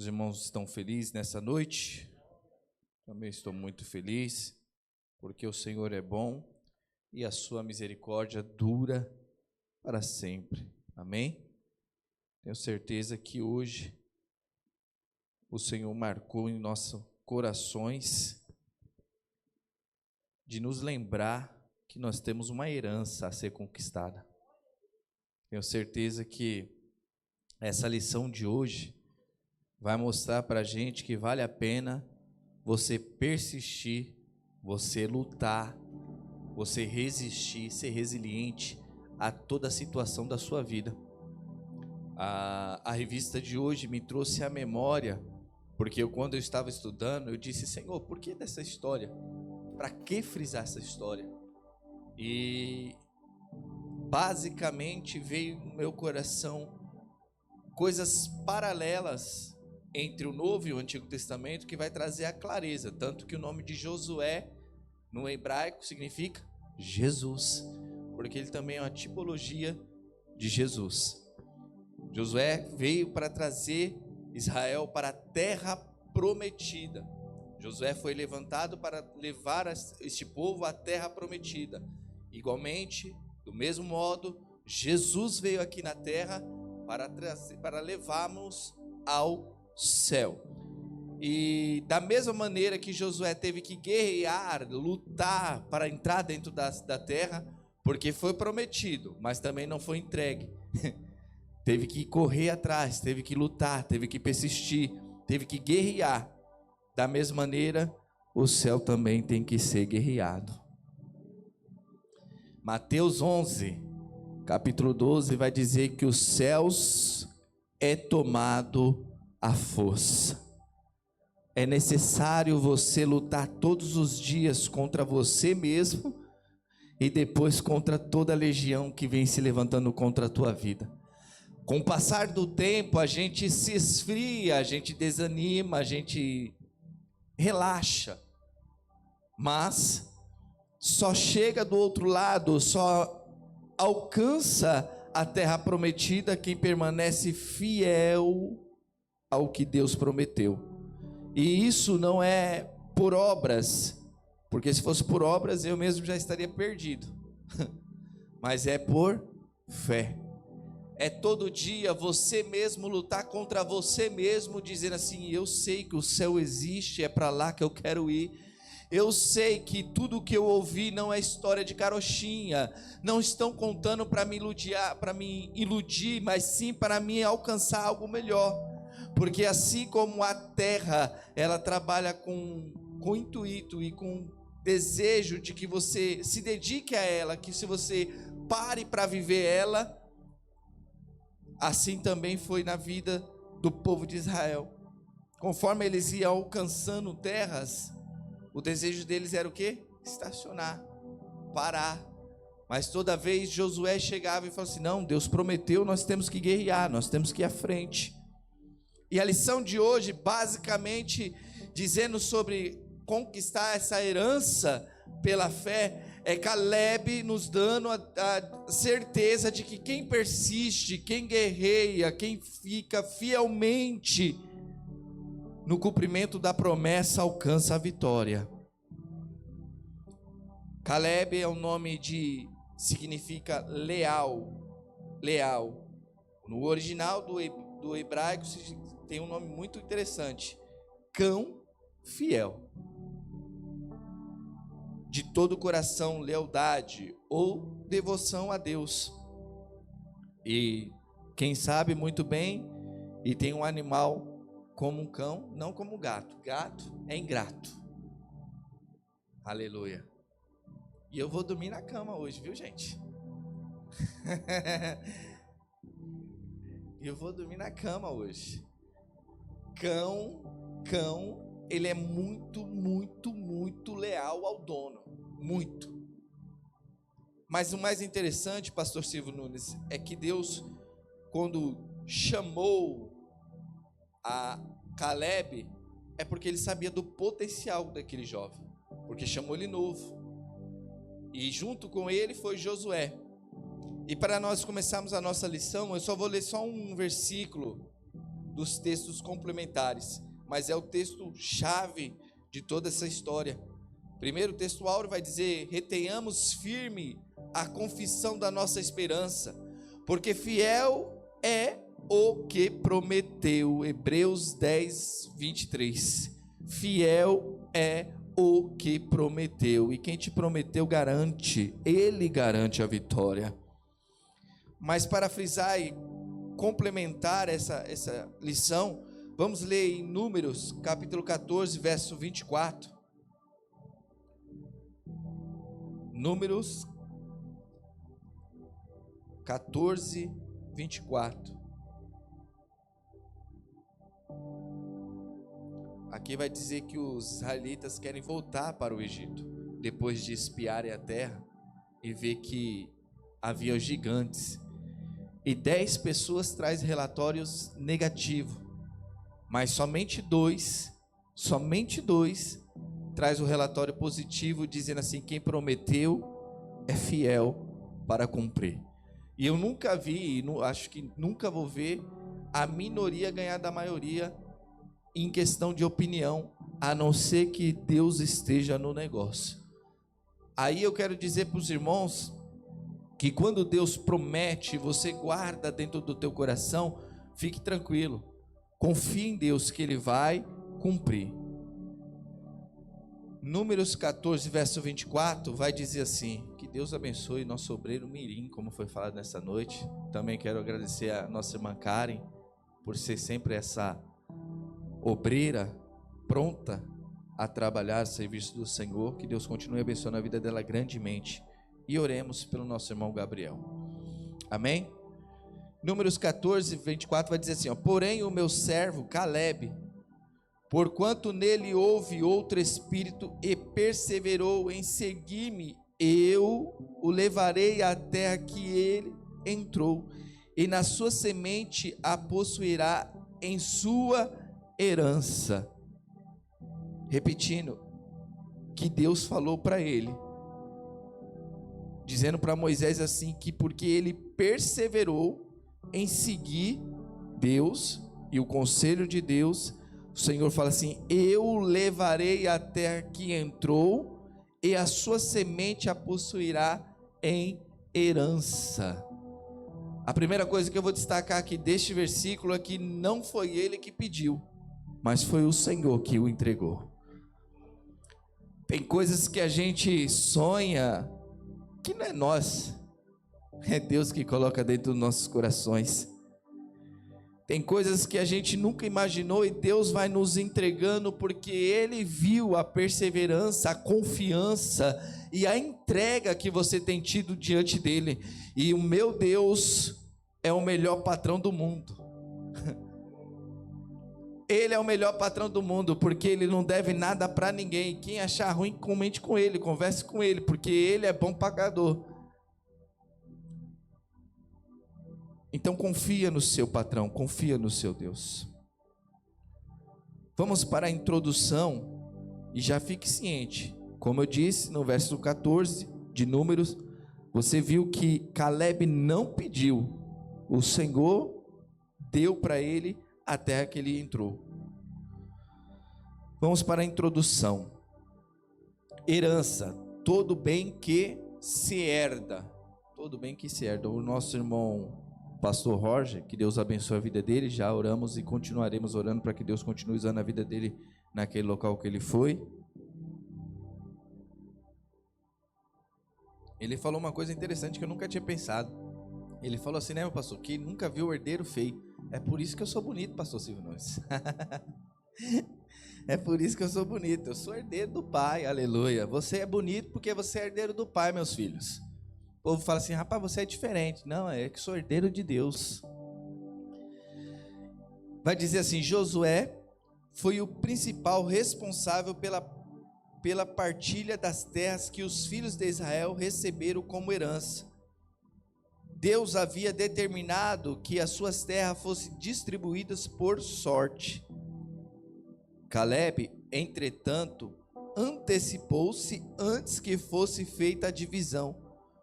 Os irmãos estão felizes nessa noite? Também estou muito feliz, porque o Senhor é bom e a sua misericórdia dura para sempre. Amém? Tenho certeza que hoje o Senhor marcou em nossos corações de nos lembrar que nós temos uma herança a ser conquistada. Tenho certeza que essa lição de hoje vai mostrar para a gente que vale a pena você persistir, você lutar, você resistir, ser resiliente a toda a situação da sua vida. A revista de hoje me trouxe à memória, porque quando eu estava estudando, eu disse: Senhor, por que dessa história? Para que frisar essa história? E basicamente veio no meu coração coisas paralelas entre o Novo e o Antigo Testamento que vai trazer a clareza, tanto que o nome de Josué no hebraico significa Jesus, porque ele também é uma tipologia de Jesus. Josué veio para trazer Israel para a terra prometida. Josué foi levantado para levar este povo à terra prometida. Igualmente, do mesmo modo, Jesus veio aqui na terra para levarmos ao céu. E da mesma maneira que Josué teve que guerrear, lutar para entrar dentro da terra, porque foi prometido, mas também não foi entregue. Teve que correr atrás, teve que lutar, teve que persistir, teve que guerrear. Da mesma maneira, o céu também tem que ser guerreado. Mateus 11, capítulo 12, vai dizer que os céus é tomado à força. É necessário você lutar todos os dias contra você mesmo e depois contra toda a legião que vem se levantando contra a tua vida. Com o passar do tempo, a gente se esfria, a gente desanima, a gente relaxa, mas só chega do outro lado, só alcança a terra prometida quem permanece fiel ao que Deus prometeu. E isso não é por obras, porque se fosse por obras eu mesmo já estaria perdido, mas é por fé. É todo dia você mesmo lutar contra você mesmo, dizendo assim: eu sei que o céu existe, é para lá que eu quero ir. Eu sei que tudo que eu ouvi não é história de carochinha, não estão contando para me iludir, mas sim para me alcançar algo melhor. Porque assim como a terra, ela trabalha com intuito e com desejo de que você se dedique a ela, que se você pare para viver ela, assim também foi na vida do povo de Israel. Conforme eles iam alcançando terras, o desejo deles era o quê? Estacionar, parar. Mas toda vez Josué chegava e falava assim: não, Deus prometeu, nós temos que guerrear, nós temos que ir à frente. E a lição de hoje, basicamente, dizendo sobre conquistar essa herança pela fé, é Caleb nos dando a certeza de que quem persiste, quem guerreia, quem fica fielmente no cumprimento da promessa alcança a vitória. Caleb é um nome significa leal. No original do hebraico tem um nome muito interessante: cão fiel. De todo o coração, lealdade ou devoção a Deus. E quem sabe muito bem, e tem um animal como um cão, não como um gato. Gato é ingrato. Aleluia. E eu vou dormir na cama hoje, viu, gente? Eu vou dormir na cama hoje. Cão, ele é muito, muito, muito leal ao dono. Muito. Mas o mais interessante, pastor Silvio Nunes, é que Deus, quando chamou a Caleb, é porque ele sabia do potencial daquele jovem, porque chamou ele novo. E junto com ele foi Josué. E para nós começarmos a nossa lição, eu só vou ler só um versículo dos textos complementares, mas é o texto-chave de toda essa história. Primeiro, o texto áureo vai dizer: retenhamos firme a confissão da nossa esperança, porque fiel é o que prometeu. Hebreus 10, 23. Fiel é o que prometeu, e quem te prometeu garante, ele garante a vitória. Mas para frisar e complementar essa lição, vamos ler em Números, capítulo 14, verso 24. Números 14, 24. Aqui vai dizer que os israelitas querem voltar para o Egito, depois de espiarem a terra e ver que havia gigantes. E 10 pessoas trazem relatórios negativos, mas somente dois traz o relatório positivo, dizendo assim: quem prometeu é fiel para cumprir. E eu nunca vi, e acho que nunca vou ver, a minoria ganhar da maioria em questão de opinião, a não ser que Deus esteja no negócio. Aí eu quero dizer para os irmãos que quando Deus promete, você guarda dentro do teu coração, fique tranquilo, confie em Deus que Ele vai cumprir. Números 14, verso 24, vai dizer assim: que Deus abençoe nosso obreiro Mirim, como foi falado nessa noite. Também quero agradecer a nossa irmã Karen, por ser sempre essa obreira pronta a trabalhar a serviço do Senhor. Que Deus continue abençoando a vida dela grandemente. E oremos pelo nosso irmão Gabriel. Amém? Números 14, 24 vai dizer assim: porém o meu servo Caleb, porquanto nele houve outro espírito e perseverou em seguir-me, eu o levarei à terra que ele entrou, e na sua semente a possuirá em sua herança. Repetindo, que Deus falou para ele, dizendo para Moisés assim, que porque ele perseverou em seguir Deus e o conselho de Deus, o Senhor fala assim: eu o levarei à terra que entrou, e a sua semente a possuirá em herança. A primeira coisa que eu vou destacar aqui deste versículo é que não foi ele que pediu, mas foi o Senhor que o entregou. Tem coisas que a gente sonha que não é nós, é Deus que coloca dentro dos nossos corações. Tem coisas que a gente nunca imaginou e Deus vai nos entregando porque Ele viu a perseverança, a confiança e a entrega que você tem tido diante dEle. E o meu Deus é o melhor patrão do mundo. Ele é o melhor patrão do mundo, porque Ele não deve nada para ninguém. Quem achar ruim, comente com Ele, converse com Ele, porque Ele é bom pagador. Então confia no seu patrão, confia no seu Deus. Vamos para a introdução e já fique ciente. Como eu disse no verso 14 de Números, você viu que Caleb não pediu, o Senhor deu para ele a terra que ele entrou. Vamos para a introdução. Herança, todo bem que se herda. Todo bem que se herda. O nosso irmão pastor Roger, que Deus abençoe a vida dele, já oramos e continuaremos orando para que Deus continue usando a vida dele naquele local que ele foi. Ele falou uma coisa interessante que eu nunca tinha pensado. Ele falou assim, né, meu pastor, que nunca viu o herdeiro feio. É por isso que eu sou bonito, pastor Silvio Nunes. É por isso que eu sou bonito. Eu sou herdeiro do Pai, aleluia. Você é bonito porque você é herdeiro do Pai, meus filhos. O povo fala assim, rapaz, você é diferente. Não, é que sou herdeiro de Deus. Vai dizer assim, Josué foi o principal responsável pela partilha das terras que os filhos de Israel receberam como herança. Deus havia determinado que as suas terras fossem distribuídas por sorte. Caleb, entretanto, antecipou-se antes que fosse feita a divisão.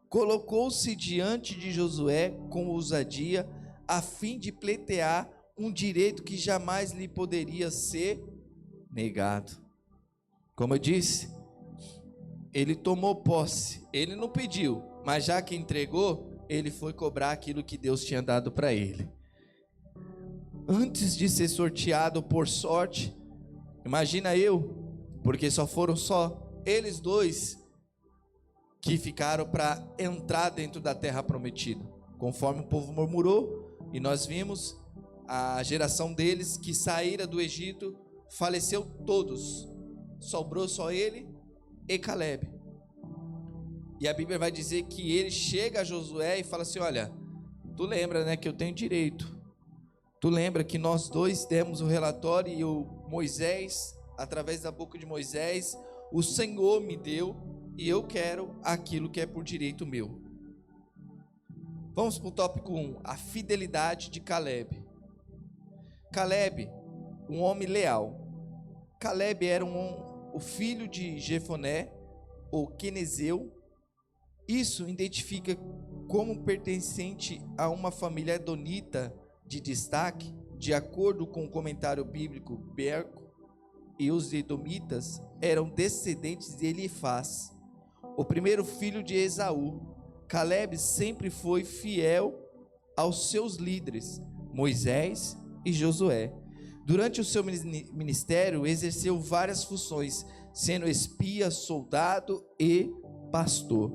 Colocou-se diante de Josué com ousadia, a fim de pleitear um direito que jamais lhe poderia ser negado. Como eu disse, ele tomou posse, ele não pediu, mas já que entregou, ele foi cobrar aquilo que Deus tinha dado para ele. Antes de ser sorteado por sorte, imagina porque só foram eles dois que ficaram para entrar dentro da terra prometida. Conforme o povo murmurou, e nós vimos a geração deles que saíra do Egito, faleceu todos, sobrou só ele e Caleb. E a Bíblia vai dizer que ele chega a Josué e fala assim: olha, tu lembra, né, que eu tenho direito, tu lembra que nós dois demos o relatório e o Moisés, através da boca de Moisés, o Senhor me deu, e eu quero aquilo que é por direito meu. Vamos para o tópico 1, a fidelidade de Caleb. Caleb, um homem leal. Caleb era o filho de Jefoné, ou Quenezeu. Isso identifica como pertencente a uma família edonita de destaque, de acordo com o comentário bíblico Berco, e os edomitas eram descendentes de Elifaz, o primeiro filho de Esaú. Caleb sempre foi fiel aos seus líderes, Moisés e Josué. Durante o seu ministério, exerceu várias funções, sendo espia, soldado e pastor.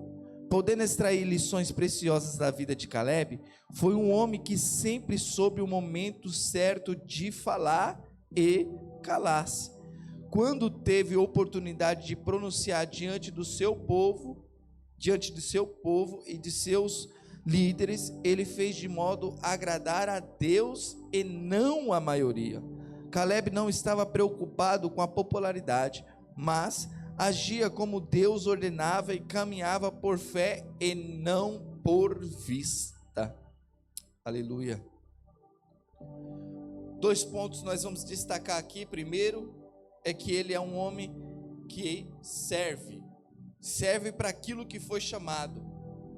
Podendo extrair lições preciosas da vida de Caleb, foi um homem que sempre soube o momento certo de falar e calar-se. Quando teve oportunidade de pronunciar diante do seu povo e de seus líderes, ele fez de modo a agradar a Deus e não a maioria. Caleb não estava preocupado com a popularidade, mas agia como Deus ordenava e caminhava por fé e não por vista. Aleluia. 2 pontos nós vamos destacar aqui. Primeiro é que ele é um homem que serve para aquilo que foi chamado,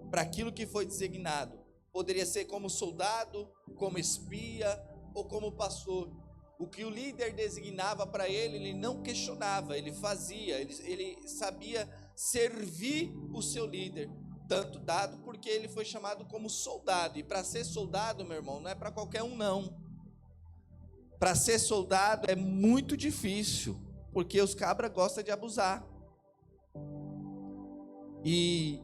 para aquilo que foi designado. Poderia ser como soldado, como espia ou como pastor. O que o líder designava para ele, ele não questionava, ele fazia, ele sabia servir o seu líder, tanto dado porque ele foi chamado como soldado. E para ser soldado, meu irmão, não é para qualquer um não. Para ser soldado é muito difícil, porque os cabras gostam de abusar. E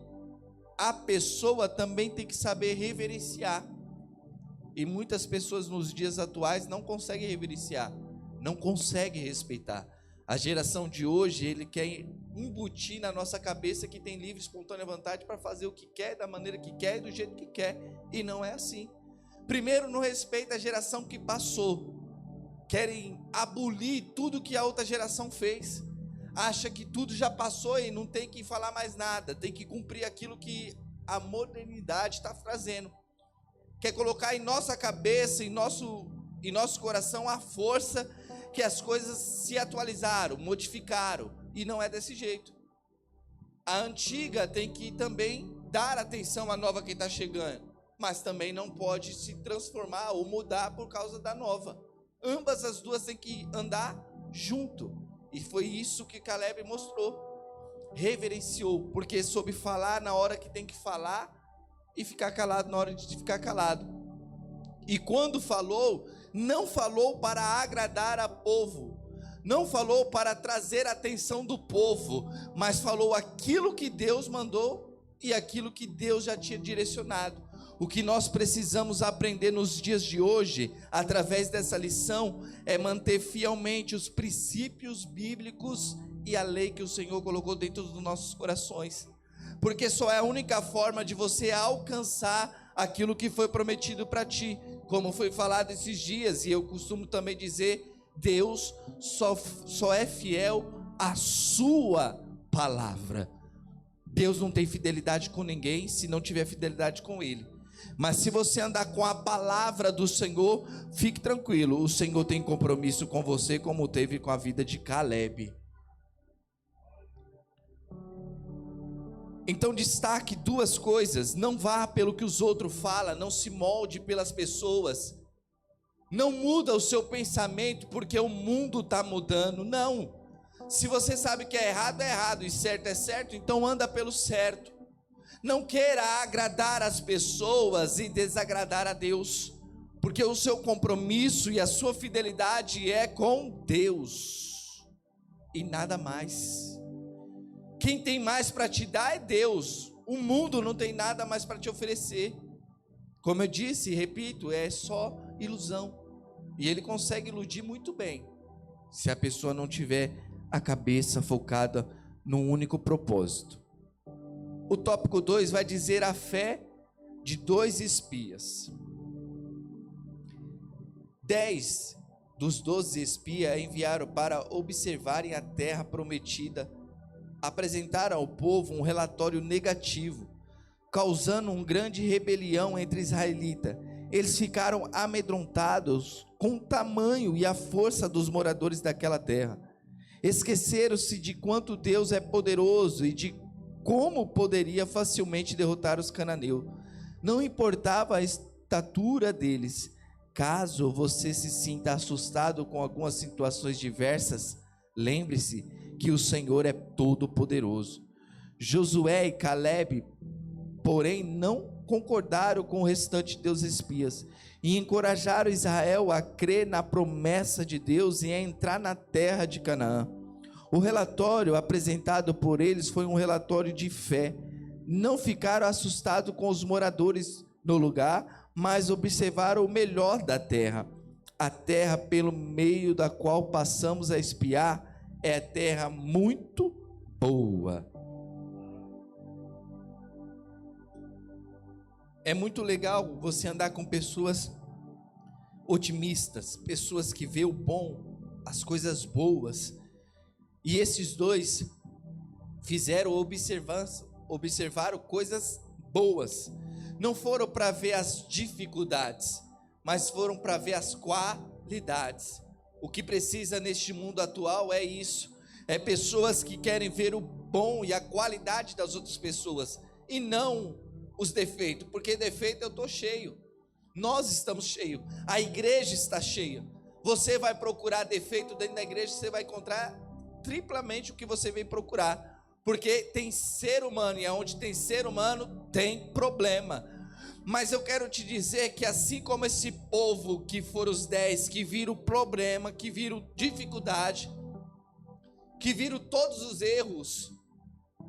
a pessoa também tem que saber reverenciar. E muitas pessoas nos dias atuais não conseguem reverenciar, não conseguem respeitar. A geração de hoje, ele quer embutir na nossa cabeça que tem livre, espontânea vontade para fazer o que quer, da maneira que quer e do jeito que quer. E não é assim. Primeiro, não respeita a geração que passou. Querem abolir tudo que a outra geração fez. Acha que tudo já passou e não tem que falar mais nada. Tem que cumprir aquilo que a modernidade está trazendo. Quer colocar em nossa cabeça, em nosso coração, a força que as coisas se atualizaram, modificaram. E não é desse jeito. A antiga tem que também dar atenção à nova que está chegando. Mas também não pode se transformar ou mudar por causa da nova. Ambas as duas têm que andar junto. E foi isso que Caleb mostrou. Reverenciou, porque soube falar na hora que tem que falar e ficar calado na hora de ficar calado. E quando falou, não falou para agradar a povo, não falou para trazer a atenção do povo, mas falou aquilo que Deus mandou e aquilo que Deus já tinha direcionado. O que nós precisamos aprender nos dias de hoje, através dessa lição, é manter fielmente os princípios bíblicos e a lei que o Senhor colocou dentro dos nossos corações. Porque só é a única forma de você alcançar aquilo que foi prometido para ti. Como foi falado esses dias, e eu costumo também dizer, Deus só é fiel à sua palavra. Deus não tem fidelidade com ninguém se não tiver fidelidade com Ele. Mas se você andar com a palavra do Senhor, fique tranquilo, o Senhor tem compromisso com você, como teve com a vida de Caleb. Então destaque 2 coisas: não vá pelo que os outros falam, não se molde pelas pessoas, Não muda o seu pensamento porque o mundo está mudando, não. Se você sabe que é errado e certo é certo, então anda pelo certo. Não queira agradar as pessoas e desagradar a Deus, porque o seu compromisso e a sua fidelidade é com Deus e nada mais. Quem tem mais para te dar é Deus. O mundo não tem nada mais para te oferecer. Como eu disse e repito, é só ilusão. E ele consegue iludir muito bem, se a pessoa não tiver a cabeça focada num único propósito. O tópico 2 vai dizer a fé de 2 espias. 10 dos 12 espias enviaram para observarem a terra prometida. Apresentaram ao povo um relatório negativo, causando uma grande rebelião entre os israelitas. Eles ficaram amedrontados com o tamanho e a força dos moradores daquela terra. Esqueceram-se de quanto Deus é poderoso e de como poderia facilmente derrotar os cananeus. Não importava a estatura deles. Caso você se sinta assustado com algumas situações diversas, lembre-se que o Senhor é todo poderoso. Josué e Caleb, porém, não concordaram com o restante dos espias e encorajaram Israel a crer na promessa de Deus e a entrar na terra de Canaã. O relatório apresentado por eles foi um relatório de fé. Não ficaram assustados com os moradores no lugar, mas observaram o melhor da terra. A terra pelo meio da qual passamos a espiar é terra muito boa. É muito legal você andar com pessoas otimistas, pessoas que vê o bom, as coisas boas. E esses 2 fizeram observaram coisas boas. Não foram para ver as dificuldades, mas foram para ver as qualidades. O que precisa neste mundo atual é isso. É pessoas que querem ver o bom e a qualidade das outras pessoas, e não os defeitos, porque defeito eu estou cheio. Nós estamos cheios. A igreja está cheia. Você vai procurar defeito dentro da igreja, você vai encontrar triplamente o que você vem procurar. Porque tem ser humano, e onde tem ser humano, tem problema. Mas eu quero te dizer que assim como esse povo, que foram os 10, que viram problema, que viram dificuldade, que viram todos os erros,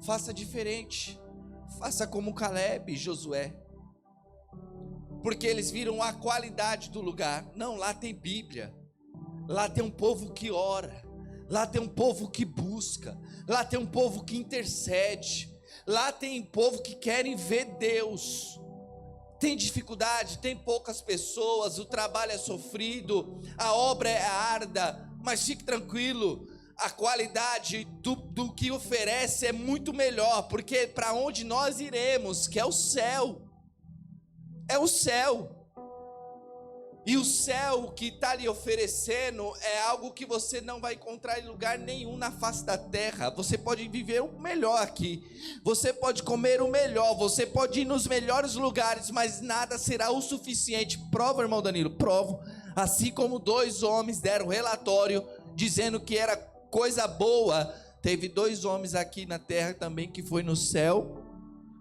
faça diferente. Faça como Caleb e Josué. Porque eles viram a qualidade do lugar. Não, lá tem Bíblia. Lá tem um povo que ora. Lá tem um povo que busca. Lá tem um povo que intercede. Lá tem povo que querem ver Deus. Tem dificuldade, tem poucas pessoas, o trabalho é sofrido, a obra é árdua, mas fique tranquilo, a qualidade do que oferece é muito melhor, porque para onde nós iremos, que é o céu, e o céu que está lhe oferecendo é algo que você não vai encontrar em lugar nenhum na face da terra. Você pode viver o melhor aqui, você pode comer o melhor, você pode ir nos melhores lugares, mas nada será o suficiente. Prova, irmão Danilo, provo. Assim como 2 homens deram relatório dizendo que era coisa boa, teve 2 homens aqui na terra também que foi no céu,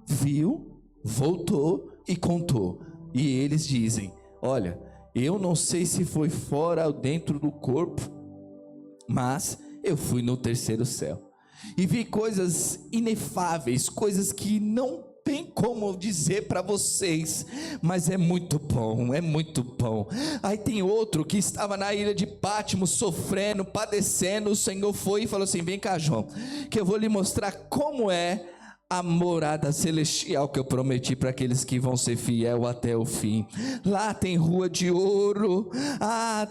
viu, voltou e contou, e eles dizem: olha, eu não sei se foi fora ou dentro do corpo, mas eu fui no 3º céu e vi coisas inefáveis, coisas que não tem como dizer para vocês, mas é muito bom, é muito bom. Aí tem outro que estava na ilha de Patmos sofrendo, padecendo. O Senhor foi e falou assim: vem cá, João, que eu vou lhe mostrar como é a morada celestial que eu prometi para aqueles que vão ser fiel até o fim. Lá tem rua de ouro,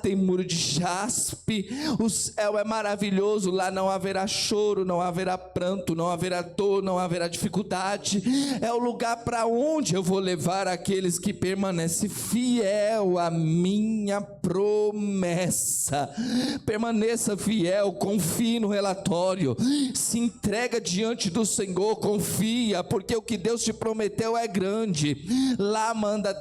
tem muro de jaspe, o céu é maravilhoso, lá não haverá choro, não haverá pranto, não haverá dor, não haverá dificuldade. É o lugar para onde eu vou levar aqueles que permanecem fiel à minha promessa. Permaneça fiel, confie no relatório, se entrega diante do Senhor, confia, porque o que Deus te prometeu é grande. Lá manda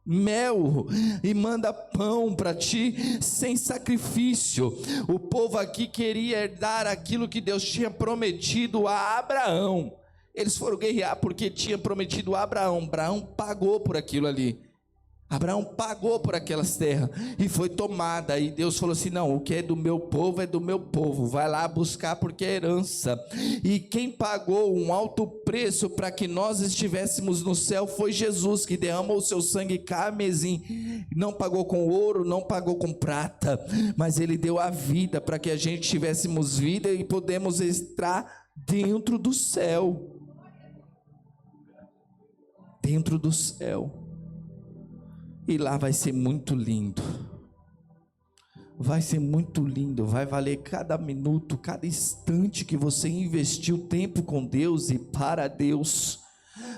mel e manda pão para ti sem sacrifício. O povo aqui queria herdar aquilo que Deus tinha prometido a Abraão. Eles foram guerrear porque tinha prometido a Abraão. Abraão pagou por aquilo ali. Abraão pagou por aquelas terras e foi tomada. E Deus falou assim: não, o que é do meu povo é do meu povo, vai lá buscar porque é herança. E quem pagou um alto preço para que nós estivéssemos no céu foi Jesus, que derramou o seu sangue carmesim. Não pagou com ouro, não pagou com prata, mas ele deu a vida para que a gente tivéssemos vida e podemos entrar dentro do céu. Dentro do céu. E lá vai ser muito lindo. Vai ser muito lindo. Vai valer cada minuto, cada instante que você investiu tempo com Deus e para Deus.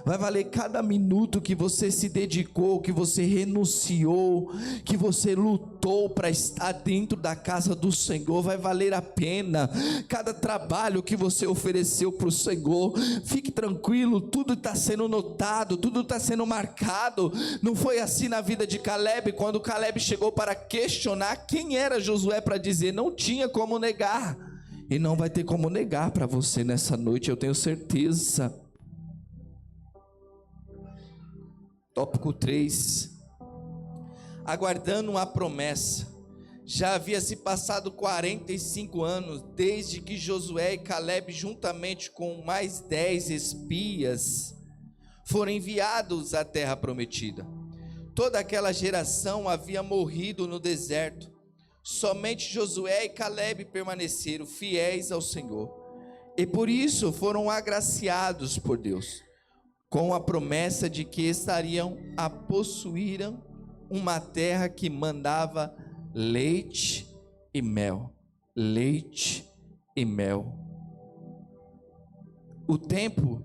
Vai valer cada minuto que você se dedicou, que você renunciou, que você lutou para estar dentro da casa do Senhor. Vai valer a pena cada trabalho que você ofereceu para o Senhor. Fique tranquilo, tudo está sendo notado, tudo está sendo marcado. Não foi assim na vida de Caleb, quando Caleb chegou para questionar quem era Josué, para dizer, não tinha como negar. E não vai ter como negar para você nessa noite, eu tenho certeza. Tópico 3, aguardando uma promessa. Já havia se passado 45 anos, desde que Josué e Caleb, juntamente com mais 10 espias, foram enviados à terra prometida. Toda aquela geração havia morrido no deserto. Somente Josué e Caleb permaneceram fiéis ao Senhor. E por isso foram agraciados por Deus, com a promessa de que estariam a possuir uma terra que mandava leite e mel. Leite e mel. O tempo,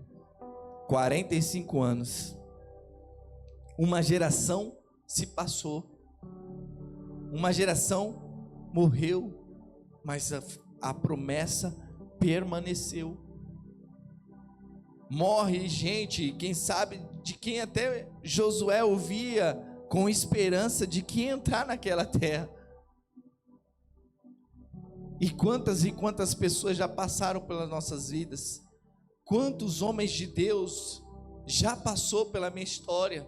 45 anos. Uma geração se passou. Uma geração morreu, mas a promessa permaneceu. Morre gente, quem sabe, de quem até Josué ouvia com esperança de que ia entrar naquela terra. E quantas pessoas já passaram pelas nossas vidas. Quantos homens de Deus já passou pela minha história,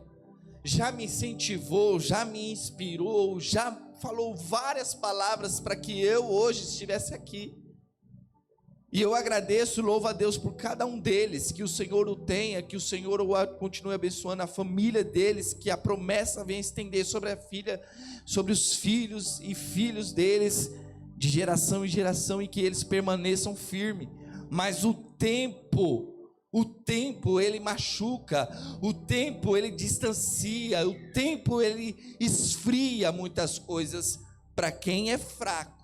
já me incentivou, já me inspirou, já falou várias palavras para que eu hoje estivesse aqui. E eu agradeço, louvo a Deus por cada um deles, que o Senhor o tenha, que o Senhor o continue abençoando, a família deles, que a promessa venha estender sobre a filha, sobre os filhos e filhos deles, de geração em geração, e que eles permaneçam firmes. Mas o tempo ele machuca, o tempo ele distancia, o tempo ele esfria muitas coisas para quem é fraco,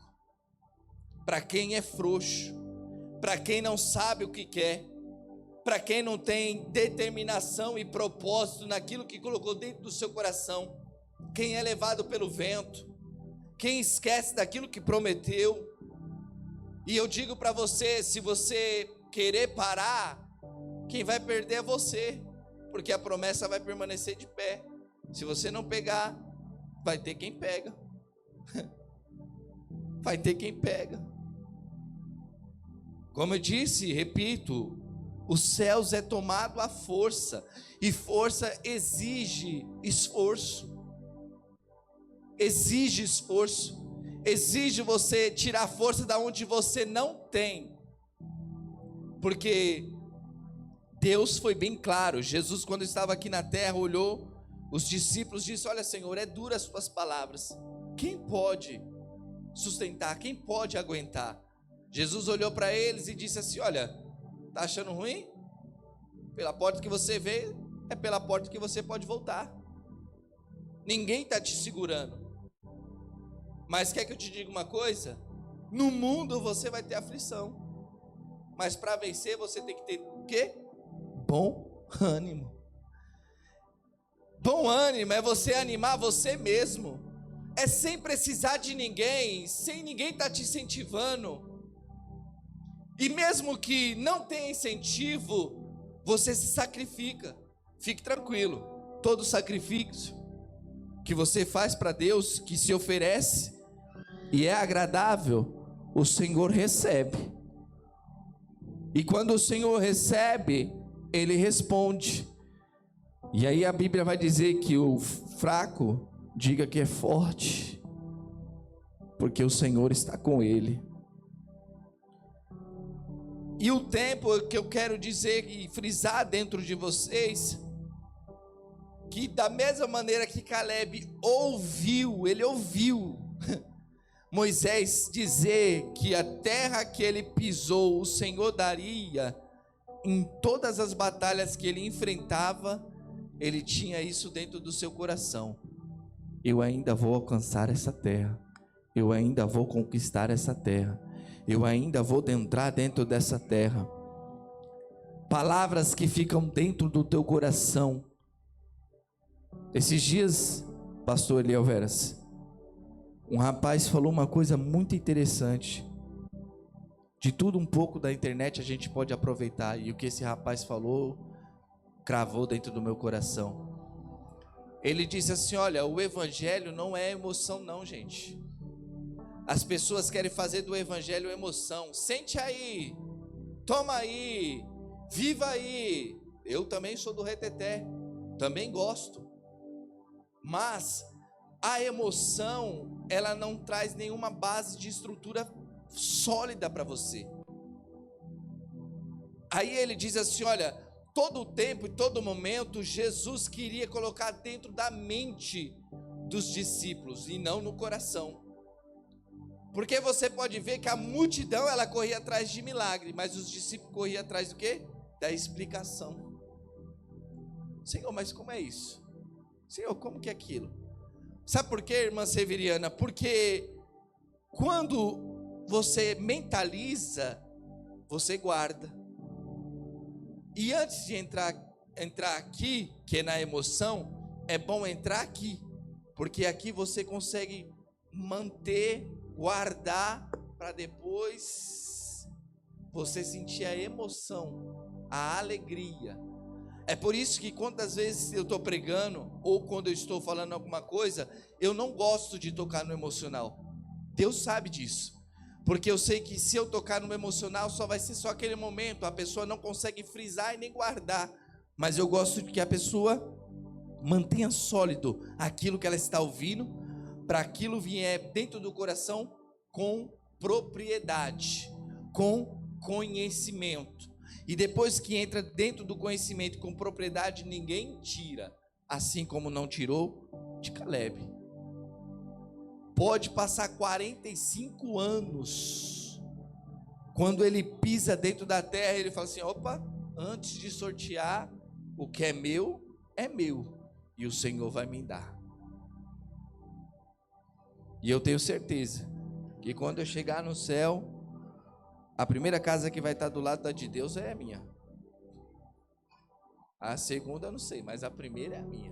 para quem é frouxo, para quem não sabe o que quer, para quem não tem determinação e propósito naquilo que colocou dentro do seu coração, quem é levado pelo vento, quem esquece daquilo que prometeu. E eu digo para você, se você querer parar, quem vai perder é você, porque a promessa vai permanecer de pé. Se você não pegar, vai ter quem pega. Vai ter quem pega. Como eu disse, repito, os céus é tomado à força, e força exige esforço. Exige esforço. Exige você tirar força da onde você não tem. Porque Deus foi bem claro. Jesus, quando estava aqui na terra, olhou os discípulos e disse: olha, Senhor, é dura as tuas palavras. Quem pode sustentar? Quem pode aguentar? Jesus olhou para eles e disse assim: olha, está achando ruim? Pela porta que você veio, é pela porta que você pode voltar. Ninguém está te segurando. Mas quer que eu te diga uma coisa? No mundo você vai ter aflição, mas para vencer você tem que ter o quê? Bom ânimo. Bom ânimo é você animar você mesmo, é sem precisar de ninguém, sem ninguém estar te incentivando. E mesmo que não tenha incentivo, você se sacrifica. Fique tranquilo, todo sacrifício que você faz para Deus, que se oferece e é agradável, o Senhor recebe. E quando o Senhor recebe, Ele responde. E aí a Bíblia vai dizer que o fraco diga que é forte, porque o Senhor está com ele. E o tempo que eu quero dizer e frisar dentro de vocês, que da mesma maneira que Caleb ouviu, ele ouviu Moisés dizer que a terra que ele pisou, o Senhor daria em todas as batalhas que ele enfrentava, ele tinha isso dentro do seu coração: eu ainda vou alcançar essa terra, eu ainda vou conquistar essa terra, eu ainda vou entrar dentro dessa terra. Palavras que ficam dentro do teu coração. Esses dias, pastor Eliel Veras, um rapaz falou uma coisa muito interessante. De tudo um pouco da internet a gente pode aproveitar, e o que esse rapaz falou cravou dentro do meu coração. Ele disse assim: olha, o evangelho não é emoção não, gente. As pessoas querem fazer do evangelho emoção. Sente aí, toma aí, viva aí. Eu também sou do reteté, também gosto. Mas a emoção, ela não traz nenhuma base de estrutura sólida para você. Aí ele diz assim: olha, todo o tempo e todo momento Jesus queria colocar dentro da mente dos discípulos e não no coração. Porque você pode ver que a multidão, ela corria atrás de milagre, mas os discípulos corriam atrás do quê? Da explicação. Senhor, mas como é isso? Senhor, como que é aquilo? Sabe por quê, irmã Severiana? Porque quando você mentaliza, você guarda. E antes de entrar aqui, que é na emoção, é bom entrar aqui, porque aqui você consegue manter, guardar, para depois você sentir a emoção, a alegria. É por isso que quantas vezes eu estou pregando, ou quando eu estou falando alguma coisa, eu não gosto de tocar no emocional. Deus sabe disso. Porque eu sei que se eu tocar no emocional, só vai ser só aquele momento, a pessoa não consegue frisar e nem guardar. Mas eu gosto de que a pessoa mantenha sólido aquilo que ela está ouvindo, para aquilo vier dentro do coração com propriedade, com conhecimento. E depois que entra dentro do conhecimento com propriedade, ninguém tira, assim como não tirou de Caleb. Pode passar 45 anos, quando ele pisa dentro da terra, ele fala assim: opa, antes de sortear, o que é meu, e o Senhor vai me dar. E eu tenho certeza que quando eu chegar no céu, a primeira casa que vai estar do lado da de Deus é a minha. A segunda eu não sei, mas a primeira é a minha.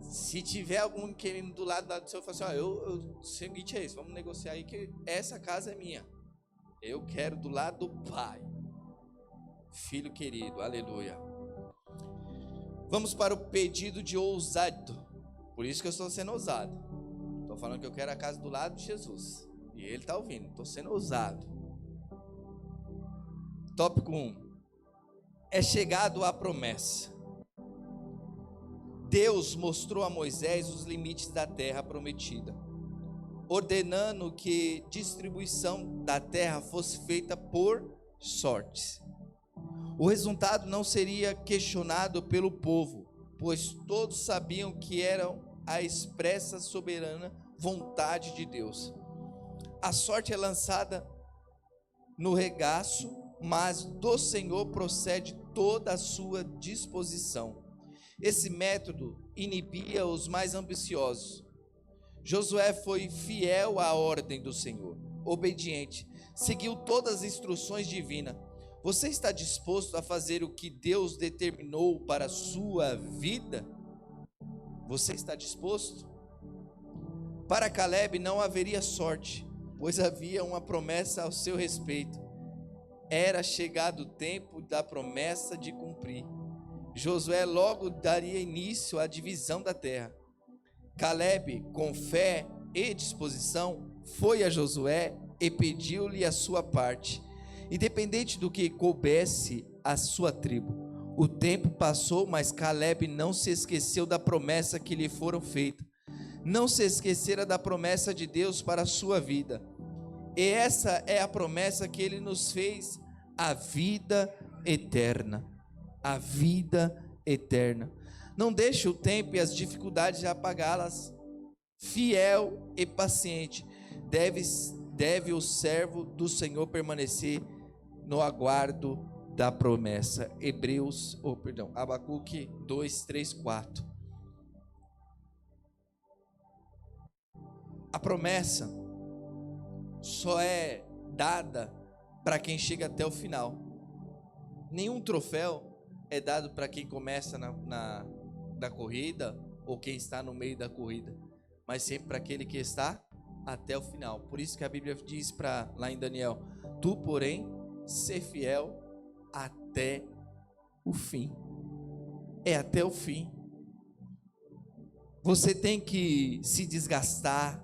Se tiver algum querendo do lado do Senhor, fala assim: seguinte é isso, vamos negociar aí que essa casa é minha. Eu quero do lado do Pai. Filho querido, aleluia. Vamos para o pedido de ousado. Por isso que eu estou sendo ousado. Estou falando que eu quero a casa do lado de Jesus. E ele está ouvindo, estou sendo ousado. Tópico 1. É chegado a promessa. Deus mostrou a Moisés os limites da terra prometida, ordenando que distribuição da terra fosse feita por sortes. O resultado não seria questionado pelo povo, pois todos sabiam que eram a expressa soberana vontade de Deus. A sorte é lançada no regaço, mas do Senhor procede toda a sua disposição. Esse método inibia os mais ambiciosos. Josué foi fiel à ordem do Senhor, obediente, seguiu todas as instruções divinas. Você está disposto a fazer o que Deus determinou para a sua vida? Você está disposto? Para Caleb não haveria sorte, pois havia uma promessa ao seu respeito. Era chegado o tempo da promessa de cumprir. Josué logo daria início à divisão da terra. Caleb, com fé e disposição, foi a Josué e pediu-lhe a sua parte, independente do que coubesse a sua tribo. O tempo passou, mas Caleb não se esqueceu da promessa que lhe foram feita. Não se esquecera da promessa de Deus para a sua vida. E essa é a promessa que ele nos fez, a vida eterna. A vida eterna. Não deixe o tempo e as dificuldades apagá-las. Fiel e paciente, deve o servo do Senhor permanecer no aguardo da promessa. Abacuque 2, 3, 4. A promessa só é dada para quem chega até o final. Nenhum troféu é dado para quem começa na corrida ou quem está no meio da corrida, mas sempre para aquele que está até o final. Por isso que a Bíblia diz lá em Daniel: tu, porém, ser fiel até o fim. É até o fim. Você tem que se desgastar,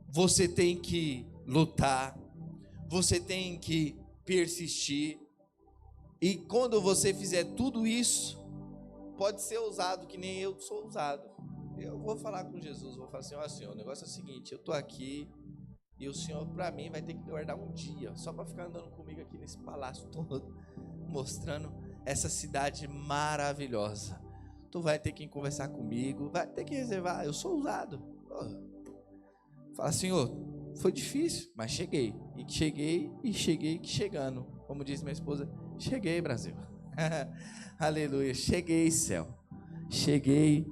você tem que lutar, você tem que persistir. E quando você fizer tudo isso, pode ser ousado, que nem eu sou ousado. Eu vou falar com Jesus, vou falar assim: ó Senhor, o negócio é o seguinte, eu tô aqui e o Senhor para mim vai ter que guardar um dia, só para ficar andando comigo aqui nesse palácio todo, mostrando essa cidade maravilhosa. Tu vai ter que conversar comigo, vai ter que reservar, eu sou ousado. Fala: Senhor, foi difícil, mas cheguei, chegando, como diz minha esposa, cheguei, Brasil. Aleluia, cheguei, céu, cheguei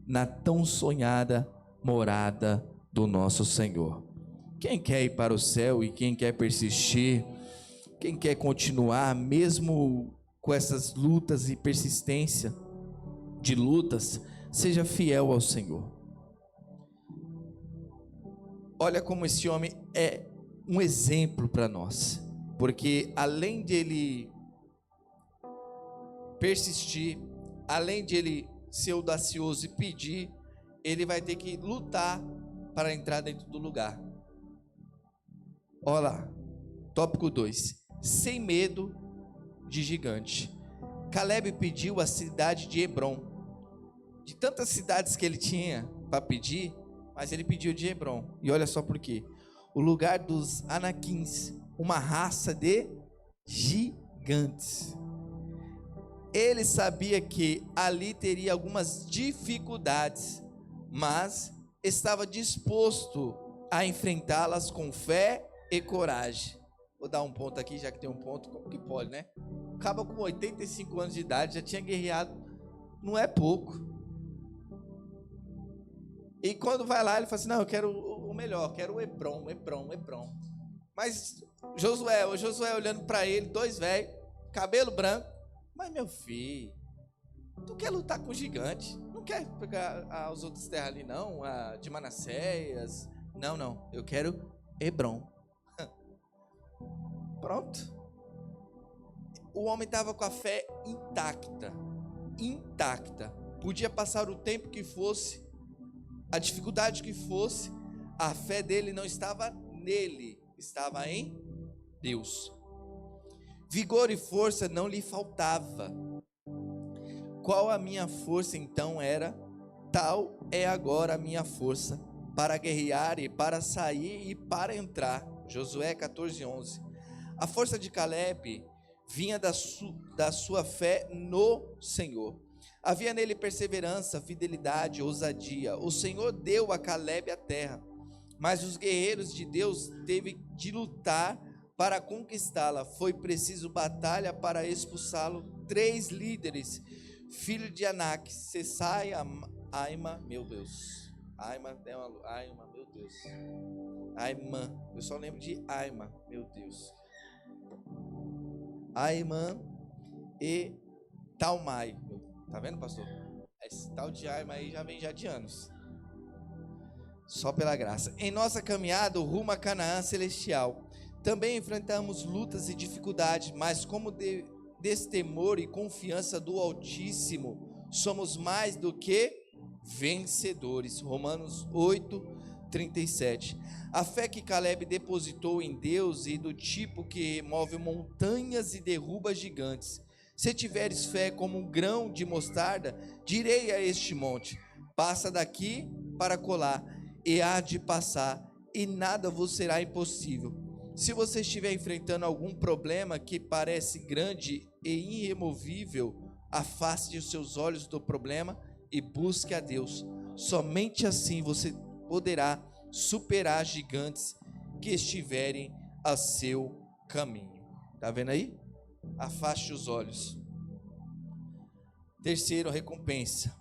na tão sonhada morada do nosso Senhor. Quem quer ir para o céu e quem quer persistir, quem quer continuar mesmo com essas lutas e persistência de lutas, seja fiel ao Senhor. Olha como esse homem é um exemplo para nós, porque além de ele persistir, além de ele ser audacioso e pedir, ele vai ter que lutar para entrar dentro do lugar. Olha lá, tópico 2: sem medo de gigante. Caleb pediu a cidade de Hebrom. De tantas cidades que ele tinha para pedir, mas ele pediu de Hebrom. E olha só por quê: o lugar dos Anaquins, uma raça de gigantes. Ele sabia que ali teria algumas dificuldades, mas estava disposto a enfrentá-las com fé e coragem. Vou dar um ponto aqui, já que tem um ponto. Como que pode, né? Acaba com 85 anos de idade, já tinha guerreado, não é pouco. E quando vai lá, ele fala assim: não, eu quero o melhor, quero o Hebrom. Mas Josué olhando para ele, dois velhos, cabelo branco: mas meu filho, tu quer lutar com o gigante? Não quer pegar as outras terras ali não? A de Manassés? Não, eu quero Hebrom. Pronto. O homem estava com a fé intacta. Podia passar o tempo que fosse, a dificuldade que fosse, a fé dele não estava nele, estava em Deus. Vigor e força não lhe faltava. Qual a minha força então era? Tal é agora a minha força para guerrear e para sair e para entrar. Josué 14:11. A força de Caleb vinha da sua fé no Senhor. Havia nele perseverança, fidelidade, ousadia. O Senhor deu a Caleb a terra, mas os guerreiros de Deus teve de lutar para conquistá-la. Foi preciso batalha para expulsá-lo. 3 líderes, filho de Anak, Sessai, Aima, meu Deus. Aima, meu Deus. Aimã, eu só lembro de Aima, meu Deus. Aimã e Talmai. Tá vendo, pastor? Esse tal de Aima aí já vem de anos. Só pela graça. Em nossa caminhada rumo a Canaã celestial, também enfrentamos lutas e dificuldades, mas como destemor e confiança do Altíssimo, somos mais do que vencedores. Romanos 8:37. A fé que Caleb depositou em Deus e do tipo que move montanhas e derruba gigantes. Se tiveres fé como um grão de mostarda, direi a este monte: passa daqui para colar, e há de passar, e nada vos será impossível. Se você estiver enfrentando algum problema que parece grande e irremovível, afaste os seus olhos do problema e busque a Deus. Somente assim você poderá superar gigantes que estiverem a seu caminho. Está vendo aí? Afaste os olhos. Terceiro, recompensa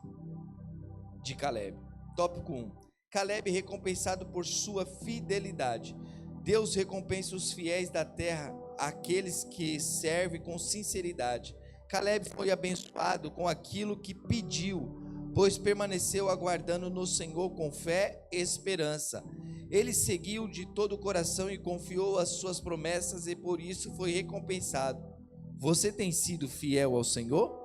de Caleb. Tópico 1. Caleb recompensado por sua fidelidade. Deus recompensa os fiéis da terra, aqueles que servem com sinceridade. Caleb foi abençoado com aquilo que pediu, pois permaneceu aguardando no Senhor com fé e esperança. Ele seguiu de todo o coração e confiou as suas promessas, e por isso foi recompensado. Você tem sido fiel ao Senhor?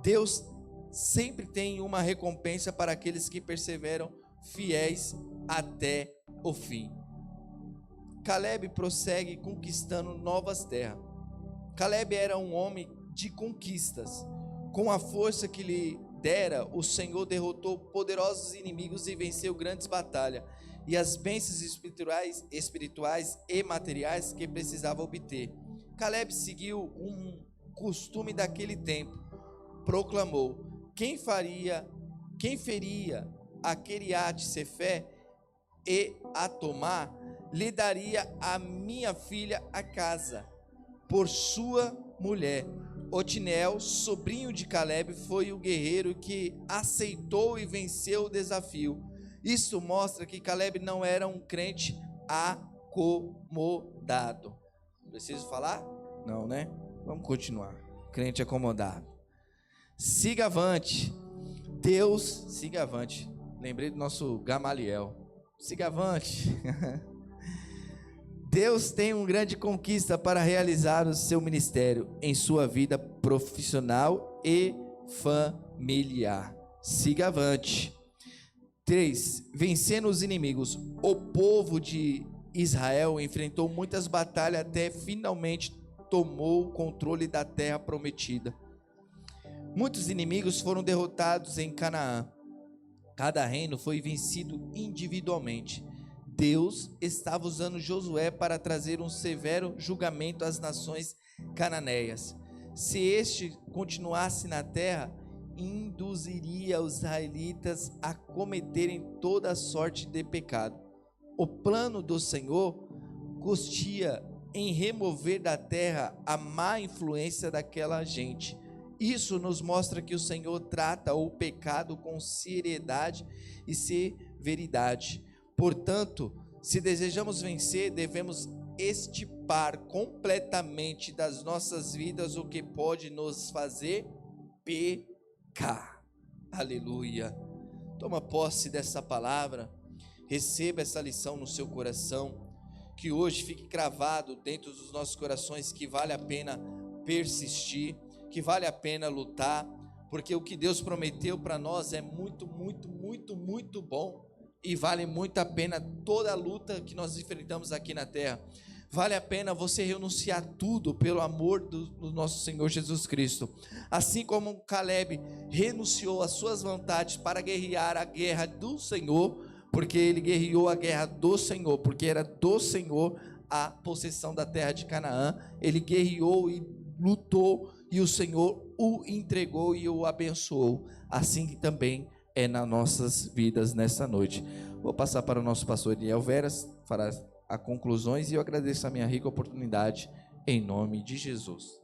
Deus sempre tem uma recompensa para aqueles que perseveram fiéis até o fim. Caleb prossegue conquistando novas terras. Caleb era um homem de conquistas. Com a força que lhe dera, o Senhor derrotou poderosos inimigos e venceu grandes batalhas e as bênçãos espirituais e materiais que precisava obter. Caleb seguiu um costume daquele tempo. Proclamou: quem feria a Quiriate-Sefé e a Tomar, lhe daria a minha filha a casa por sua mulher. Otniel, sobrinho de Caleb, foi o guerreiro que aceitou e venceu o desafio. Isso mostra que Caleb não era um crente acomodado. Preciso falar? Não, né? Vamos continuar. Crente acomodado. Siga avante. Siga avante. Lembrei do nosso Gamaliel. Siga avante. Deus tem uma grande conquista para realizar o seu ministério em sua vida profissional e familiar. Siga avante. 3. Vencendo os inimigos. O povo de Israel enfrentou muitas batalhas até finalmente tomou o controle da terra prometida. Muitos inimigos foram derrotados em Canaã. Cada reino foi vencido individualmente. Deus estava usando Josué para trazer um severo julgamento às nações cananeias. Se este continuasse na terra, induziria os israelitas a cometerem toda sorte de pecado. O plano do Senhor consistia em remover da terra a má influência daquela gente. Isso nos mostra que o Senhor trata o pecado com seriedade e severidade. Portanto, se desejamos vencer, devemos extirpar completamente das nossas vidas o que pode nos fazer pecar. Aleluia. Toma posse dessa palavra, receba essa lição no seu coração, que hoje fique cravado dentro dos nossos corações que vale a pena persistir, que vale a pena lutar, porque o que Deus prometeu para nós é muito, muito, muito, muito bom. E vale muito a pena toda a luta que nós enfrentamos aqui na terra. Vale a pena você renunciar tudo pelo amor do nosso Senhor Jesus Cristo. Assim como Caleb renunciou às suas vontades para guerrear a guerra do Senhor, porque ele guerreou a guerra do Senhor, porque era do Senhor a possessão da terra de Canaã. Ele guerreou e lutou e o Senhor o entregou e o abençoou. Assim que também é nas nossas vidas nessa noite. Vou passar para o nosso pastor Eliel Veras, fará as conclusões, e eu agradeço a minha rica oportunidade em nome de Jesus.